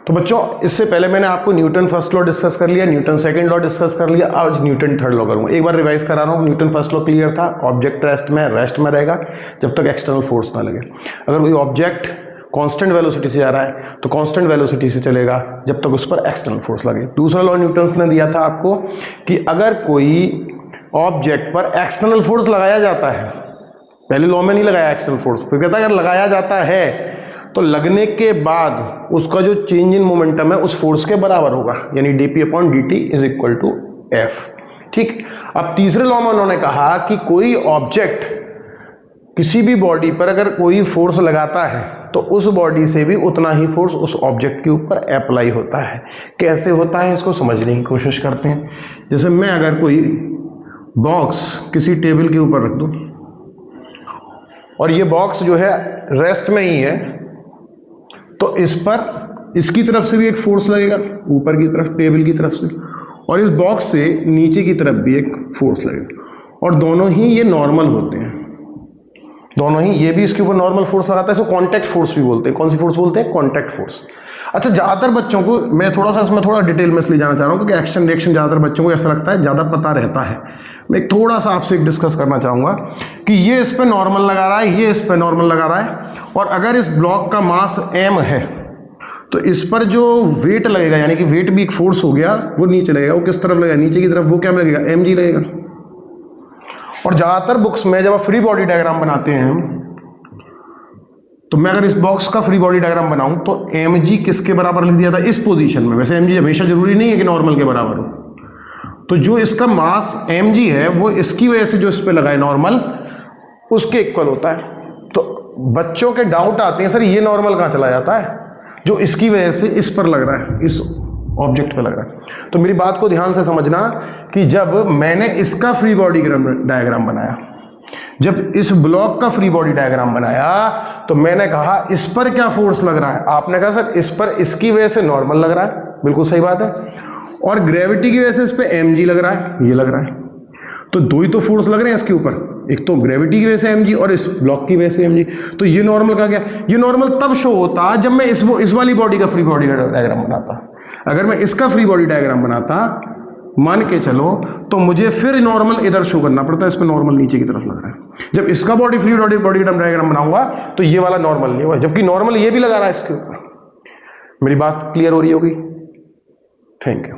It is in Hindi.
तो बच्चों इससे पहले मैंने आपको न्यूटन फर्स्ट लॉ डिस्कस कर लिया, न्यूटन सेकंड लॉ डिस्कस कर लिया, आज न्यूटन थर्ड लॉ करूंगा। एक बार रिवाइज करा रहा हूँ। न्यूटन फर्स्ट लॉ क्लियर था, ऑब्जेक्ट रेस्ट में रहेगा जब तक एक्सटर्नल फोर्स ना लगे। अगर कोई ऑब्जेक्ट कांस्टेंट वेलोसिटी से जा रहा है तो कांस्टेंट वेलोसिटी से चलेगा जब तक उस पर एक्सटर्नल फोर्स लगे। दूसरा लॉ न्यूटन ने दिया था आपको कि अगर कोई ऑब्जेक्ट पर एक्सटर्नल फोर्स लगाया जाता है, पहले लॉ में नहीं लगाया एक्सटर्नल फोर्स, फिर कहता है अगर लगाया जाता है तो लगने के बाद उसका जो चेंज इन मोमेंटम है उस फोर्स के बराबर होगा, यानी dp/dt is equal to f। ठीक, अब तीसरे लॉ में उन्होंने कहा कि कोई ऑब्जेक्ट किसी भी बॉडी पर अगर कोई फोर्स लगाता है तो उस बॉडी से भी उतना ही फोर्स उस ऑब्जेक्ट के ऊपर अप्लाई होता है। कैसे होता है इसको समझने की कोशिश करते हैं। जैसे मैं अगर कोई बॉक्स किसी टेबल के ऊपर रख दूं और ये बॉक्स जो है रेस्ट में ही है, तो इस पर इसकी तरफ से भी एक फोर्स लगेगा, ऊपर की तरफ टेबल की तरफ से, और इस बॉक्स से नीचे की तरफ भी एक फोर्स लगेगा, और दोनों ही ये नॉर्मल होते हैं। दोनों ही, ये भी इसके ऊपर नॉर्मल फोर्स लगाता है, इसको कांटेक्ट फोर्स भी बोलते हैं। कौन सी फोर्स बोलते हैं? Contact force. अच्छा, ज़्यादातर बच्चों को मैं थोड़ा सा इसमें थोड़ा डिटेल में इसलिए जाना चाह रहा हूँ क्योंकि एक्शन रिएक्शन ज़्यादातर बच्चों को ऐसा लगता है ज़्यादा पता रहता है। मैं थोड़ा सा आपसे एक डिस्कस करना चाहूँगा कि ये इस पर नॉर्मल लगा रहा है, ये इस पर नॉर्मल लगा रहा है, और अगर इस ब्लॉक का मास m है तो इस पर जो वेट लगेगा, यानी कि वेट भी एक फोर्स हो गया, वो नीचे लगेगा। वो किस तरफ लगेगा? नीचे की तरफ। वो क्या लगेगा? mg लगेगा। और ज़्यादातर बुक्स में जब आप फ्री बॉडी डायग्राम बनाते हैं तो मैं अगर इस बॉक्स का फ्री बॉडी डायग्राम बनाऊं तो mg किसके बराबर लिख दिया था? इस पोजीशन में। वैसे mg हमेशा जरूरी नहीं है कि नॉर्मल के बराबर हो, तो जो इसका मास mg है वो इसकी वजह से जो इस पे लगा है नॉर्मल, उसके इक्वल होता है। तो बच्चों के डाउट आते हैं, सर ये नॉर्मल कहाँ चला जाता है जो इसकी वजह से इस पर लग रहा है, इस ऑब्जेक्ट पे लग रहा है। तो मेरी बात को ध्यान से समझना कि जब मैंने इसका फ्री बॉडी डायग्राम बनाया, जब इस ब्लॉक का फ्री बॉडी डायग्राम बनाया, तो मैंने कहा इस पर क्या फोर्स लग रहा है? आपने कहा सर इस पर इसकी वजह से नॉर्मल लग रहा है। बिल्कुल सही बात है। और ग्रेविटी की वजह से इस पे mg लग रहा है, ये लग रहा है। तो दो ही तो फोर्स लग रहे हैं इसके ऊपर, एक तो ग्रेविटी की वजह से mg और इस ब्लॉक की वजह से mg। तो ये नॉर्मल कहा गया। ये नॉर्मल तब शो होता जब मैं इस वाली बॉडी का फ्री बॉडी डायग्राम बनाता। अगर मैं इसका फ्री बॉडी डायग्राम बनाता, मान के चलो, तो मुझे फिर नॉर्मल इधर शो करना पड़ता है, इस पे नॉर्मल नीचे की तरफ लग रहा है। जब इसका फ्री बॉडी डायग्राम बनाऊंगा तो ये वाला नॉर्मल नहीं होगा, जबकि नॉर्मल ये भी लगा रहा है इसके ऊपर। मेरी बात क्लियर हो रही होगी? Thank you.